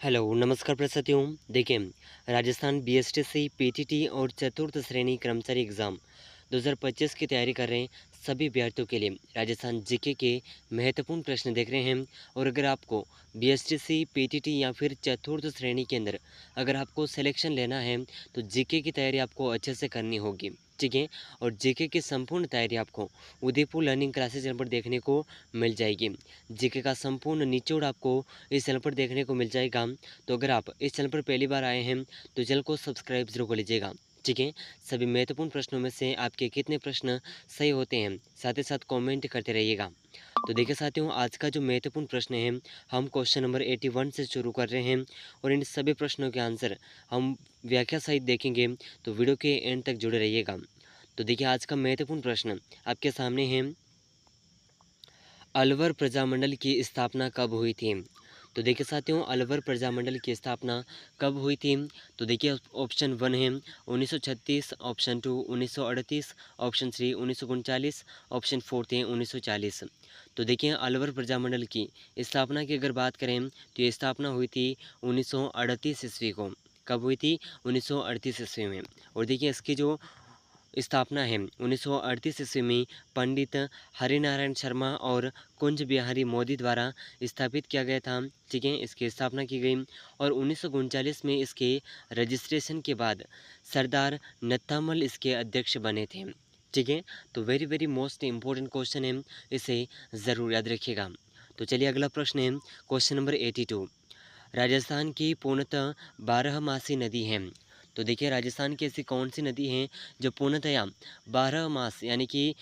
Hello, नमस्कार प्रस्तुति हूँ। देखिए, राजस्थान बीएसटीसी, पीटीटी और चतुर्थ श्रेणी कर्मचारी एग्ज़ाम 2025 की तैयारी कर रहे सभी अभ्यर्थियों के लिए राजस्थान जीके के महत्वपूर्ण प्रश्न देख रहे हैं। और अगर आपको बीएसटीसी, पीटीटी या फिर चतुर्थ श्रेणी के अंदर अगर आपको सिलेक्शन लेना है, तो जीके की तैयारी आपको अच्छे से करनी होगी, ठीक है। और जीके की संपूर्ण तैयारी आपको उदयपुर लर्निंग क्लासेस चैनल पर देखने को मिल जाएगी। जीके का संपूर्ण निचोड़ आपको इस चैनल पर देखने को मिल जाएगा। तो अगर आप इस चैनल पर पहली बार आए हैं तो चैनल को सब्सक्राइब जरूर कर लीजिएगा, ठीक है। सभी महत्वपूर्ण प्रश्नों में से आपके कितने प्रश्न सही होते हैं, साथ ही साथ कमेंट करते रहिएगा। तो देखिए साथियों, आज का जो महत्वपूर्ण प्रश्न है, हम क्वेश्चन नंबर 81 से शुरू कर रहे हैं और इन सभी प्रश्नों के आंसर हम व्याख्या सहित देखेंगे। तो वीडियो के एंड तक जुड़े रहिएगा। तो देखिए, आज का महत्वपूर्ण प्रश्न आपके सामने है, अलवर प्रजामंडल की स्थापना कब हुई थी। तो देखिए साथियों, अलवर प्रजामंडल की स्थापना कब हुई थी। तो देखिए, ऑप्शन 1 है 1936, ऑप्शन 2 1938, ऑप्शन 3 1939, ऑप्शन 4 है 1940। तो देखिए, अलवर प्रजामंडल की स्थापना की अगर बात करें तो ये स्थापना हुई थी 1938 ईस्वी को। कब हुई थी? 1938 ईस्वी में। और देखिए, इसकी जो स्थापना है 1938 ईस्वी में पंडित हरिनारायण शर्मा और कुंज बिहारी मोदी द्वारा स्थापित किया गया था, ठीक है। इसकी स्थापना की गई और 1939 में इसके रजिस्ट्रेशन के बाद सरदार नत्थामल इसके अध्यक्ष बने थे, ठीक है। तो very very most important question है, इसे ज़रूर याद रखिएगा। तो चलिए, अगला प्रश्न है क्वेश्चन नंबर 82। राजस्थान की पूर्णतः बारहमासी नदी है। तो देखिए, राजस्थान की ऐसी कौन सी नदी है जो पूर्णतया 12 मास यानी कि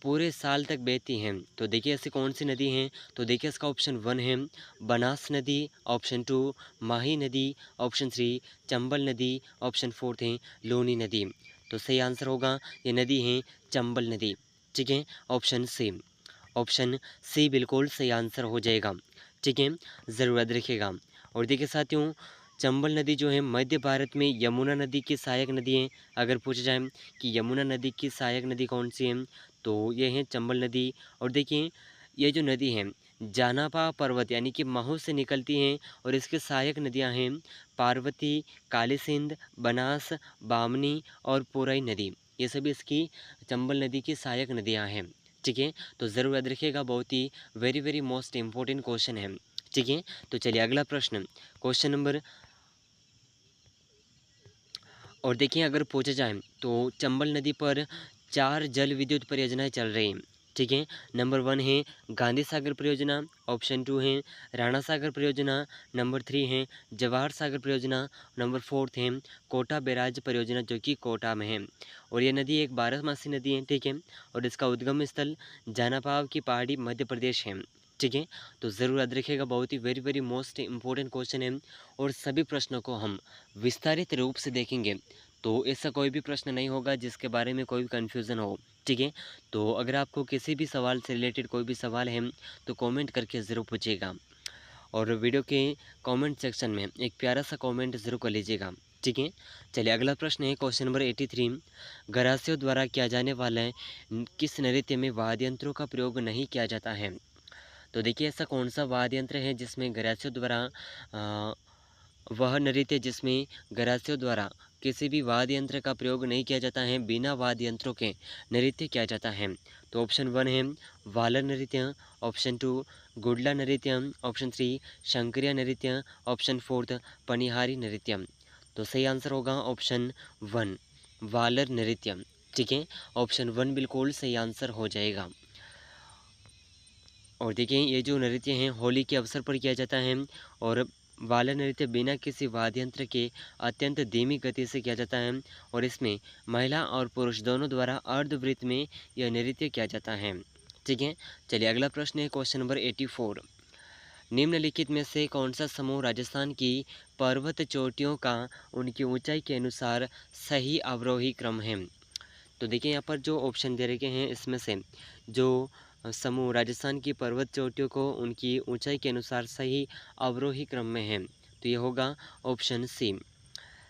पूरे साल तक बहती हैं। तो देखिए, ऐसी कौन सी नदी हैं। तो देखिए, इसका ऑप्शन 1 है बनास नदी, ऑप्शन 2 माही नदी, ऑप्शन 3 चंबल नदी, ऑप्शन 4 है लूनी नदी। तो सही आंसर होगा, ये नदी है चंबल नदी, ठीक है। ऑप्शन सी, ऑप्शन सी बिल्कुल सही आंसर हो जाएगा, ठीक है। ज़रूर याद रखिएगा। और देखिए साथियों, चंबल नदी जो है मध्य भारत में यमुना नदी की सहायक नदी है। अगर पूछा जाए कि यमुना नदी की सहायक नदी कौन सी है, तो ये है चंबल नदी। और देखिए, ये जो नदी है जानापा पर्वत यानी कि महू से निकलती हैं और इसकी सहायक नदियां हैं पार्वती, काली सिंध, बनास, बामनी और पोरई नदी। ये सभी इसकी चंबल नदी की सहायक नदियां हैं, ठीक है। तो ज़रूर याद रखिएगा, बहुत ही very very most important question है, ठीक है। तो चलिए, अगला प्रश्न क्वेश्चन नंबर, और देखिए, अगर पूछा जाए तो चंबल नदी पर 4 जल विद्युत परियोजनाएं चल रही हैं, ठीक है। नंबर 1 है गांधी सागर परियोजना, ऑप्शन 2 है राणा सागर परियोजना, नंबर 3 है जवाहर सागर परियोजना, नंबर 4 है कोटा बैराज परियोजना जो कि कोटा में है। और ये नदी एक बारहमासी नदी है, ठीक है। और इसका उद्गम स्थल जानापाव की पहाड़ी मध्य प्रदेश है, ठीक है। तो ज़रूर याद रखिएगा, बहुत ही very very most important question है और सभी प्रश्नों को हम विस्तारित रूप से देखेंगे। तो ऐसा कोई भी प्रश्न नहीं होगा जिसके बारे में कोई भी कन्फ्यूज़न हो, ठीक है। तो अगर आपको किसी भी सवाल से रिलेटेड कोई भी सवाल है तो कमेंट करके ज़रूर पूछिएगा और वीडियो के कमेंट सेक्शन में एक प्यारा सा कमेंट ज़रूर कर लीजिएगा, ठीक है। चलिए, अगला प्रश्न है क्वेश्चन नंबर 83। गरासियों द्वारा किया जाने वाला किस नृत्य में वाद्य यंत्रों का प्रयोग नहीं किया जाता है। तो देखिए, ऐसा कौन सा वाद्य यंत्र है जिसमें गरासियों द्वारा वह नृत्य जिसमें गरासियों द्वारा किसी भी वाद्य यंत्र का प्रयोग नहीं किया जाता है, बिना वाद्य यंत्रों के नृत्य किया जाता है। तो ऑप्शन 1 है वालर नृत्य, ऑप्शन 2 गुडला नृत्य, ऑप्शन 3 शंकरिया नृत्य, ऑप्शन 4 पनिहारी नृत्य। तो सही आंसर होगा ऑप्शन 1 वालर नृत्य, ठीक है। ऑप्शन 1 बिल्कुल सही आंसर हो जाएगा। और देखिए, ये जो नृत्य हैं होली के अवसर पर किया जाता है और बाल नृत्य बिना किसी वाद्य यंत्र के अत्यंत धीमी गति से किया जाता है और इसमें महिला और पुरुष दोनों द्वारा अर्धवृत्त में यह नृत्य किया जाता है, ठीक है। चलिए, अगला प्रश्न है क्वेश्चन नंबर 84। निम्नलिखित में से कौन सा समूह राजस्थान की पर्वत चोटियों का उनकी ऊंचाई के अनुसार सही अवरोही क्रम है। तो देखिए, यहाँ पर जो ऑप्शन दे रखे हैं इसमें से जो समूह राजस्थान की पर्वत चोटियों को उनकी ऊंचाई के अनुसार सही अवरोही क्रम में है, तो ये होगा ऑप्शन सी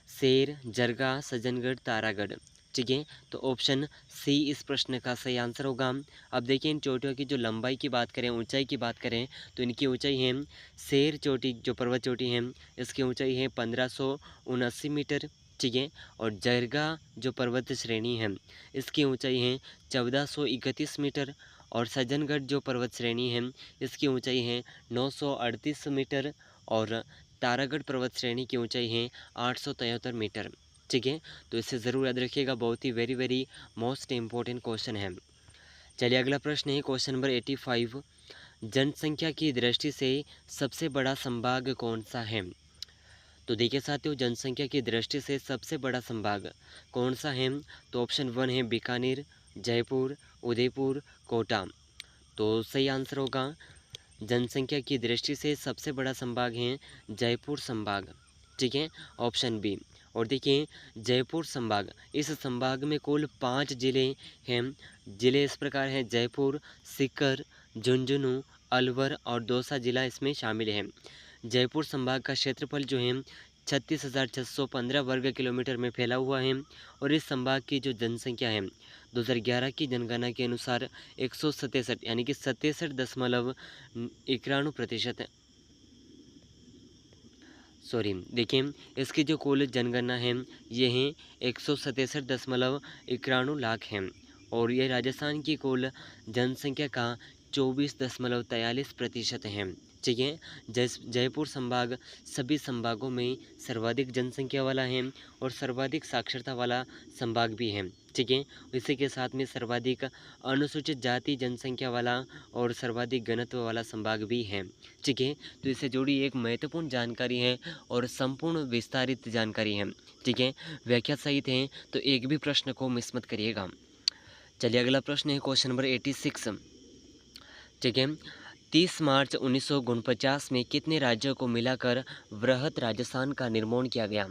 शेर, जरगा, सज्जनगढ़, तारागढ़। ठीक है, तो ऑप्शन सी इस प्रश्न का सही आंसर होगा। अब देखिए इन चोटियों की जो लंबाई की बात करें, ऊंचाई की बात करें, तो इनकी ऊंचाई है, शेर चोटी जो पर्वत चोटी है इसकी ऊंचाई है 1579 मीटर। ठीक है, और जरगा जो पर्वत श्रेणी है इसकी ऊंचाई है 1431 मीटर। और सज्जनगढ़ जो पर्वत श्रेणी है इसकी ऊंचाई है 938 मीटर। और तारागढ़ पर्वत श्रेणी की ऊंचाई है 873 मीटर। ठीक है, तो इसे ज़रूर याद रखिएगा, बहुत ही very very most important question है। चलिए अगला प्रश्न है क्वेश्चन नंबर 85। जनसंख्या की दृष्टि से सबसे बड़ा संभाग कौन सा है? तो देखिए साथियों, जनसंख्या की दृष्टि से सबसे बड़ा संभाग कौन सा है? तो ऑप्शन 1 है बीकानेर, जयपुर, उदयपुर, कोटा। तो सही आंसर होगा, जनसंख्या की दृष्टि से सबसे बड़ा संभाग है जयपुर संभाग। ठीक है, ऑप्शन बी। और देखिए जयपुर संभाग, इस संभाग में कुल 5 जिले हैं। जिले इस प्रकार हैं: जयपुर, सीकर, झुंझुनू, अलवर और दौसा जिला इसमें शामिल है। जयपुर संभाग का क्षेत्रफल जो है 36,615 वर्ग किलोमीटर में फैला हुआ है। और इस संभाग की जो जनसंख्या है 2011 की जनगणना के अनुसार 167 यानी कि 67.91% सॉरी, देखिए इसकी जो कुल जनगणना है ये है 167.91 लाख है। और ये राजस्थान की कुल जनसंख्या का 24.43% है। ठीक है, जयपुर संभाग सभी संभागों में सर्वाधिक जनसंख्या वाला है और सर्वाधिक साक्षरता वाला संभाग भी है। ठीक है, इसी के साथ में सर्वाधिक अनुसूचित जाति जनसंख्या वाला और सर्वाधिक घनत्व वाला संभाग भी है। ठीक है, तो इससे जुड़ी एक महत्वपूर्ण जानकारी है और संपूर्ण विस्तारित जानकारी है। ठीक है, व्याख्या सहित है, तो एक भी प्रश्न को मिस मत करिएगा। चलिए अगला प्रश्न है क्वेश्चन नंबर 86। ठीक है, 30 मार्च 1949 में कितने राज्यों को मिलाकर वृहत राजस्थान का निर्माण किया गया?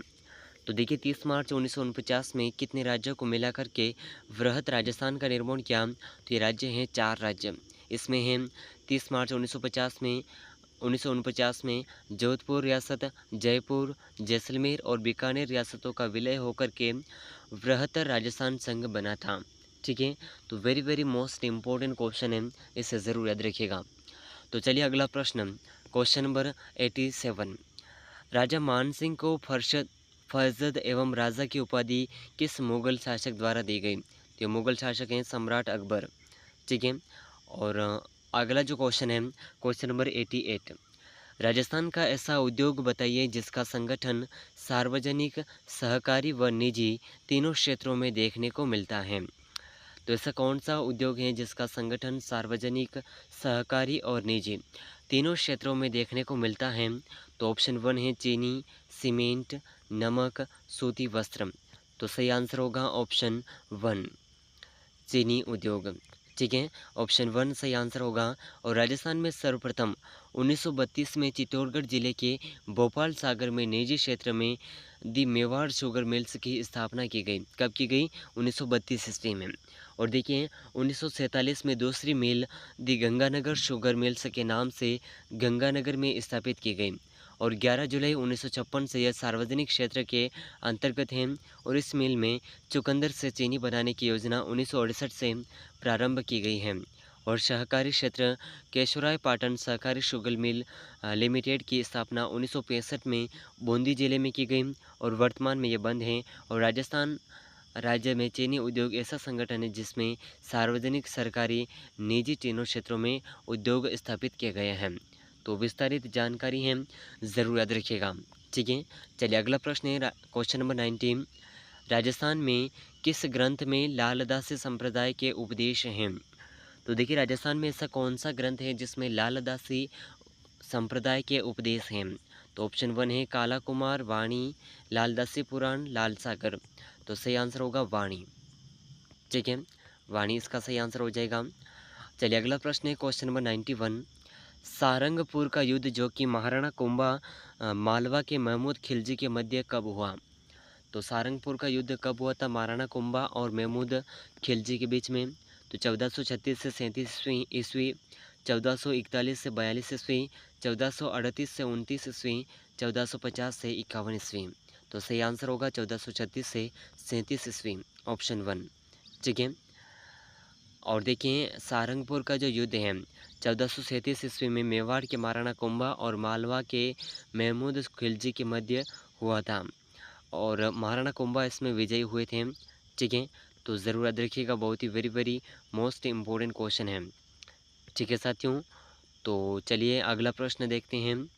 तो देखिए 30 मार्च 1949 में कितने राज्यों को मिलाकर के वृहत राजस्थान का निर्माण किया? तो ये राज्य हैं 4 राज्य। इसमें हैं 30 मार्च 1949 में जोधपुर रियासत, जयपुर, जैसलमेर और बीकानेर रियासतों का विलय होकर के वृहत्तर राजस्थान संघ बना था। ठीक है, तो very very most important question है, इसे ज़रूर याद रखिएगा। तो चलिए अगला प्रश्न, क्वेश्चन नंबर 87। राजा मानसिंह को फरजद एवं राजा की उपाधि किस मुगल शासक द्वारा दी गई? तो मुगल शासक हैं सम्राट अकबर। ठीक है, और अगला जो क्वेश्चन है क्वेश्चन नंबर 88। राजस्थान का ऐसा उद्योग बताइए जिसका संगठन सार्वजनिक, सहकारी व निजी तीनों क्षेत्रों में देखने को मिलता है। तो ऐसा कौन सा उद्योग है जिसका संगठन सार्वजनिक, सहकारी और निजी तीनों क्षेत्रों में देखने को मिलता है? तो ऑप्शन 1 है चीनी, सीमेंट, नमक, सूती वस्त्र। तो सही आंसर होगा ऑप्शन 1, चीनी उद्योग। ठीक है, ऑप्शन 1 सही आंसर होगा। और राजस्थान में सर्वप्रथम 1932 में चित्तौड़गढ़ जिले के भोपाल सागर में निजी क्षेत्र में दी मेवाड़ शुगर मिल्स की स्थापना की गई। कब की गई? 1932 ईस्वी में। और देखिए 1947 में दूसरी मिल दी गंगानगर शुगर मिल्स के नाम से गंगानगर में स्थापित की गई। और 11 जुलाई 1956 से यह सार्वजनिक क्षेत्र के अंतर्गत है। और इस मिल में चुकंदर से चीनी बनाने की योजना 1968 से प्रारंभ की गई है। और सहकारी क्षेत्र केशवराय पाटन सहकारी शुगर मिल लिमिटेड की स्थापना 1965 में बूंदी जिले में की गई और वर्तमान में ये बंद है। और राजस्थान राज्य में चीनी उद्योग ऐसा संगठन है जिसमें सार्वजनिक, सरकारी, निजी तीनों क्षेत्रों में उद्योग स्थापित किए गए हैं। तो विस्तारित जानकारी है, ज़रूर याद रखिएगा। ठीक है, चलिए अगला प्रश्न है क्वेश्चन नंबर 19। राजस्थान में किस ग्रंथ में लालदासी संप्रदाय के उपदेश हैं? तो देखिए राजस्थान में ऐसा कौन सा ग्रंथ है जिसमें लालदासी संप्रदाय के उपदेश हैं? तो ऑप्शन 1 है काला कुमार, वाणी, लालदासी पुराण, लाल सागर। तो सही आंसर होगा वाणी। ठीक है, वाणी इसका सही आंसर हो जाएगा। चलिए अगला प्रश्न है क्वेश्चन नंबर 91। सारंगपुर का युद्ध जो कि महाराणा कुंभा मालवा के महमूद खिलजी के मध्य कब हुआ? तो सारंगपुर का युद्ध कब हुआ था महाराणा कुंभा और महमूद खिलजी के बीच में? तो 1436 से 37 ईस्वी, 1441 से 42 ईस्वी, 1438 से 29 ईस्वी, 1450 से 51 ईस्वी। तो सही आंसर होगा 1436 से 37 ईस्वी। ऑप्शन 1। ठीक है। और देखिए सारंगपुर का जो युद्ध है 1437 ईस्वी में मेवाड़ के महाराणा कुंभा और मालवा के महमूद खिलजी के मध्य हुआ था और महाराणा कुंभा इसमें विजयी हुए थे। ठीक है, तो ज़रूर याद रखिएगा, बहुत ही very very most important question है। ठीक है साथियों, तो चलिए अगला प्रश्न देखते हैं।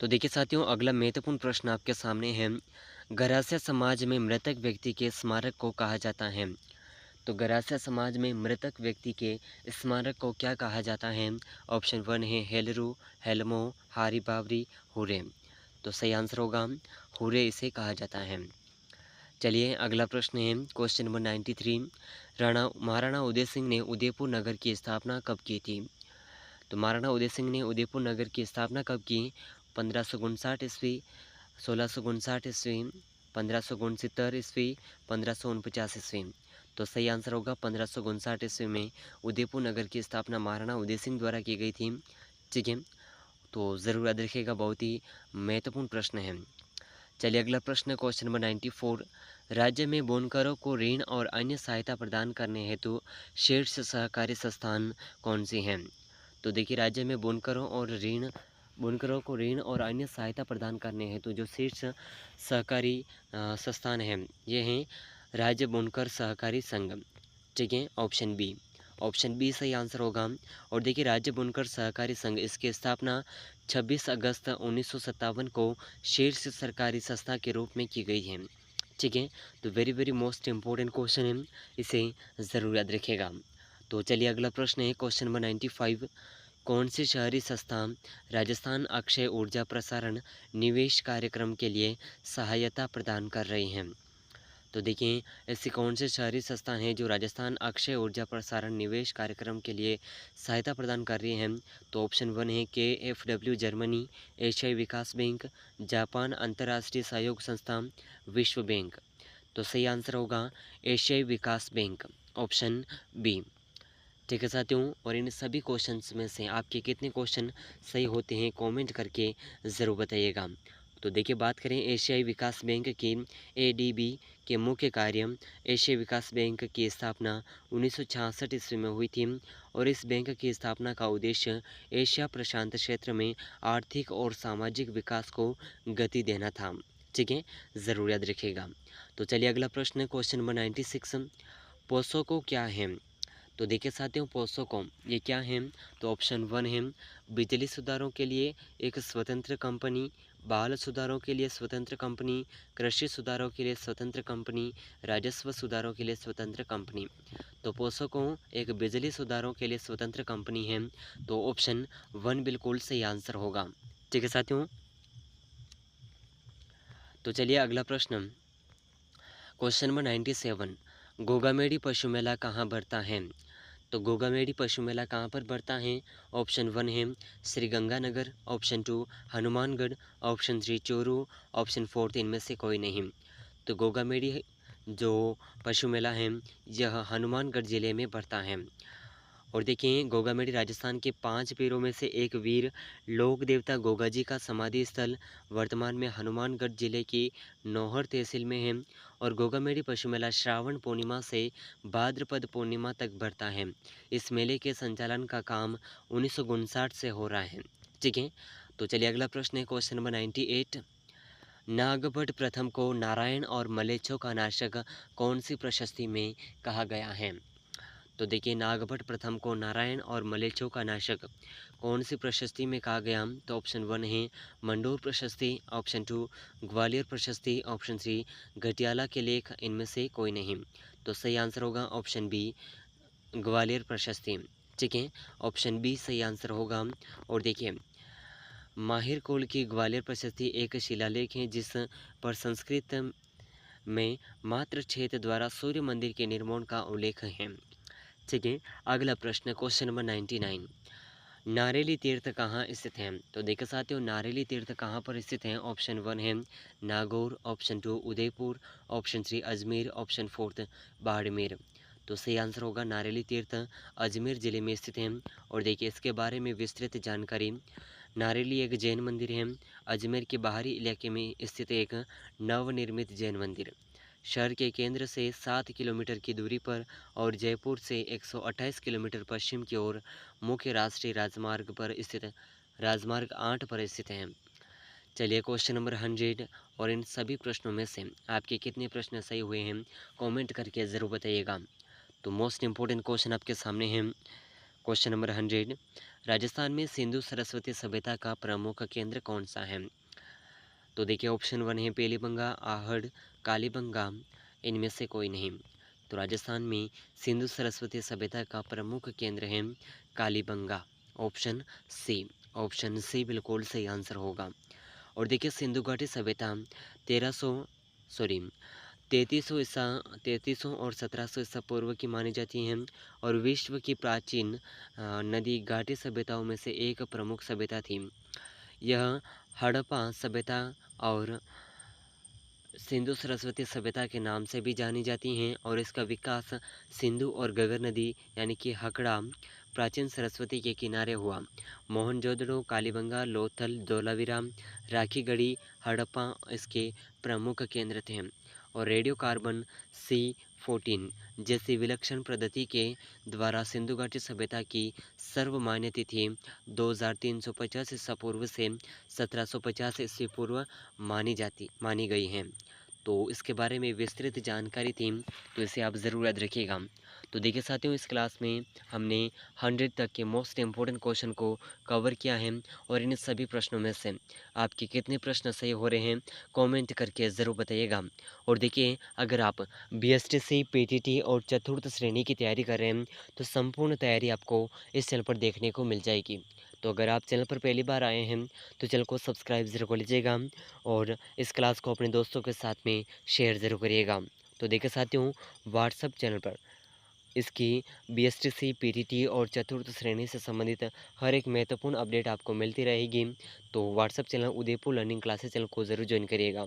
तो देखिए साथियों, अगला महत्वपूर्ण प्रश्न आपके सामने है। गरासिया समाज में मृतक व्यक्ति के स्मारक को कहा जाता है। तो गरासिया समाज में मृतक व्यक्ति के स्मारक को क्या कहा जाता है? ऑप्शन 1 है हेलरू, हेलमो, हारी बावरी, हुरे। तो सही आंसर होगा हुरे, इसे कहा जाता है। चलिए अगला प्रश्न है क्वेश्चन नंबर 93। महाराणा उदय सिंह ने उदयपुर नगर की स्थापना कब की थी? तो महाराणा उदय सिंह ने उदयपुर नगर की स्थापना कब की? 1559 ईस्वी, 1659 ईस्वी, 1569 ईस्वी, 1549 ईस्वी। तो सही आंसर होगा 1559 ईस्वी में उदयपुर नगर की स्थापना महाराणा उदय सिंह द्वारा की गई थी। ठीक है, तो ज़रूर याद रखिएगा, बहुत ही महत्वपूर्ण प्रश्न है। चलिए अगला प्रश्न क्वेश्चन नंबर 94। राज्य में बुनकरों को ऋण और अन्य सहायता प्रदान करने हेतु शीर्ष सहकारी संस्थान कौन सी हैं? तो देखिए राज्य में बुनकरों को ऋण और अन्य सहायता प्रदान करने हेतु जो शीर्ष सहकारी संस्थान हैं ये हैं राज्य बुनकर सहकारी संघ। ठीक है, ऑप्शन बी सही आंसर होगा। और देखिए राज्य बुनकर सहकारी संघ, इसकी स्थापना 26 अगस्त 1957 को शीर्ष सरकारी संस्था के रूप में की गई है। ठीक है, तो very very most important question है, इसे ज़रूर याद रखिएगा। तो चलिए अगला प्रश्न है क्वेश्चन नंबर 95। कौन सी शहरी संस्था राजस्थान अक्षय ऊर्जा प्रसारण निवेश कार्यक्रम के लिए सहायता प्रदान कर रही हैं? तो देखिए ऐसी कौन से शहरी संस्थान हैं जो राजस्थान अक्षय ऊर्जा प्रसारण निवेश कार्यक्रम के लिए सहायता प्रदान कर रही हैं? तो ऑप्शन 1 है KfW जर्मनी, एशियाई विकास बैंक, जापान अंतर्राष्ट्रीय सहयोग संस्था, विश्व बैंक। तो सही आंसर होगा एशियाई विकास बैंक, ऑप्शन बी। ठीक है साथियों, और इन सभी क्वेश्चंस में से आपके कितने क्वेश्चन सही होते हैं कमेंट करके ज़रूर बताइएगा। तो देखिए बात करें एशियाई विकास बैंक की, ADB के मुख्य कार्य। एशियाई विकास बैंक की स्थापना 1966 ईस्वी में हुई थी और इस बैंक की स्थापना का उद्देश्य एशिया प्रशांत क्षेत्र में आर्थिक और सामाजिक विकास को गति देना था। ठीक है, ज़रूर याद रखिएगा। तो चलिए अगला प्रश्न क्वेश्चन नंबर 96। पोसोको क्या है? तो देखिए साथियों पोसोको ये क्या है? तो ऑप्शन 1 है बिजली सुधारों के लिए एक स्वतंत्र कंपनी, बाल सुधारों के लिए स्वतंत्र कंपनी, कृषि सुधारों के लिए स्वतंत्र कंपनी, राजस्व सुधारों के लिए स्वतंत्र कंपनी। तो पोसोको एक बिजली सुधारों के लिए स्वतंत्र कंपनी है, तो ऑप्शन 1 बिल्कुल सही आंसर होगा। ठीक है साथियों, तो चलिए अगला प्रश्न क्वेश्चन नंबर 97। गोगामेडी पशु मेला कहाँ बढ़ता है? तो गोगामेडी पशु मेला कहाँ पर बढ़ता है? ऑप्शन 1 है Sriganganagar, option 2 Hanumangarh, option 3 Churu, option 4 इनमें से कोई नहीं। तो गोगामेडी जो पशु मेला है यह हनुमानगढ़ ज़िले में बढ़ता है। और देखिए गोगामेडी राजस्थान के 5 पीरों में से एक वीर लोक देवता गोगा जी का समाधि स्थल वर्तमान में हनुमानगढ़ जिले की नौहर तहसील में है। और गोगामेडी पशु मेला श्रावण पूर्णिमा से भाद्रपद पूर्णिमा तक बढ़ता है। इस मेले के संचालन का काम 1959 से हो रहा है। ठीक है, तो चलिए अगला प्रश्न है क्वेश्चन नंबर 98। नागभट्ट प्रथम को नारायण और मलेच्छों का नाशक कौन सी प्रशस्ति में कहा गया है? तो देखिए नागभट्ट प्रथम को नारायण और मलेच्छों का नाशक कौन सी प्रशस्ति में कहा गया? तो ऑप्शन 1 है मंडोर प्रशस्ति, ऑप्शन 2 ग्वालियर प्रशस्ति, ऑप्शन 3 घटियाला के लेख, इनमें से कोई नहीं। तो सही आंसर होगा ऑप्शन बी ग्वालियर प्रशस्ति। ठीक है, ऑप्शन बी सही आंसर होगा। और देखिए माहिर कुल की ग्वालियर प्रशस्ति एक शिलालेख है जिस पर संस्कृत में मात्र छेद द्वारा सूर्य मंदिर के निर्माण का उल्लेख है। ठीक है, अगला प्रश्न क्वेश्चन नंबर 99। नारेली तीर्थ कहाँ स्थित है? तो देखिए साथियों नारेली तीर्थ कहाँ पर स्थित है? ऑप्शन 1 है Nagaur, option 2 Udaipur, option 3 Ajmer, option 4 Barmer. तो सही आंसर होगा नारेली तीर्थ अजमेर ज़िले में स्थित है। और देखिए इसके बारे में विस्तृत जानकारी। नारेली एक जैन मंदिर है, अजमेर के बाहरी इलाके में स्थित एक नवनिर्मित जैन मंदिर। शहर के केंद्र से 7 किलोमीटर की दूरी पर और जयपुर से 128 किलोमीटर पश्चिम की ओर मुख्य राष्ट्रीय राजमार्ग पर स्थित राजमार्ग 8 पर स्थित है। चलिए क्वेश्चन नंबर 100 और इन सभी प्रश्नों में से आपके कितने प्रश्न सही हुए हैं कमेंट करके ज़रूर बताइएगा। तो मोस्ट इम्पोर्टेंट क्वेश्चन आपके सामने है। क्वेश्चन नंबर 100, राजस्थान में सिंधु सरस्वती सभ्यता का प्रमुख केंद्र कौन सा है? तो देखिए ऑप्शन 1 है पेलीबंगा, आहड़, कालीबंगा, इनमें से कोई नहीं। तो राजस्थान में सिंधु सरस्वती सभ्यता का प्रमुख केंद्र है Kalibanga. Option C, option C बिल्कुल सही आंसर होगा। और देखिए सिंधु घाटी सभ्यता 3300 और 1700 ईसा पूर्व की मानी जाती हैं और विश्व की प्राचीन नदी घाटी सभ्यताओं में से एक प्रमुख सभ्यता थी। यह हड़प्पा सभ्यता और सिंधु सरस्वती सभ्यता के नाम से भी जानी जाती हैं और इसका विकास सिंधु और गगर नदी यानी कि हकड़ा प्राचीन सरस्वती के किनारे हुआ। मोहनजोदड़ो, कालीबंगा, लोथल, धोलावीरा, राखीगढ़ी, हड़प्पा इसके प्रमुख केंद्र थे। और रेडियो कार्बन C14 जैसी विलक्षण पद्धति के द्वारा सिंधु घाटी सभ्यता की सर्वमान्य तिथि 2350 ईसा पूर्व से 1750 ईस्वी पूर्व मानी गई है। तो इसके बारे में विस्तृत जानकारी थी, तो इसे आप ज़रूर याद रखिएगा। तो देखिए साथियों इस क्लास में हमने 100 तक के मोस्ट इम्पोर्टेंट क्वेश्चन को कवर किया है और इन सभी प्रश्नों में से आपके कितने प्रश्न सही हो रहे हैं कमेंट करके ज़रूर बताइएगा। और देखिए अगर आप BSTC, PTT और चतुर्थ श्रेणी की तैयारी कर रहे हैं तो संपूर्ण तैयारी आपको इस चैनल पर देखने को मिल जाएगी। तो अगर आप चैनल पर पहली बार आए हैं तो चैनल को सब्सक्राइब ज़रूर कर लीजिएगा और इस क्लास को अपने दोस्तों के साथ में शेयर ज़रूर करिएगा। तो देखिए साथियों व्हाट्सएप चैनल पर इसकी BSTC, PTT और चतुर्थ श्रेणी से संबंधित हर एक महत्वपूर्ण अपडेट आपको मिलती रहेगी। तो WhatsApp channel Udaipur learning classes channel को ज़रूर ज्वाइन करिएगा।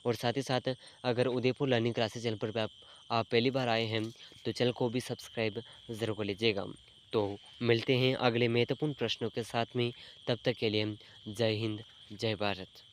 और साथ ही साथ अगर उदयपुर लर्निंग क्लासेस चैनल पर आप पहली बार आए हैं तो चैनल को भी सब्सक्राइब ज़रूर कर लीजिएगा। तो मिलते हैं अगले महत्वपूर्ण प्रश्नों के साथ में, तब तक के लिए जय हिंद, जय भारत।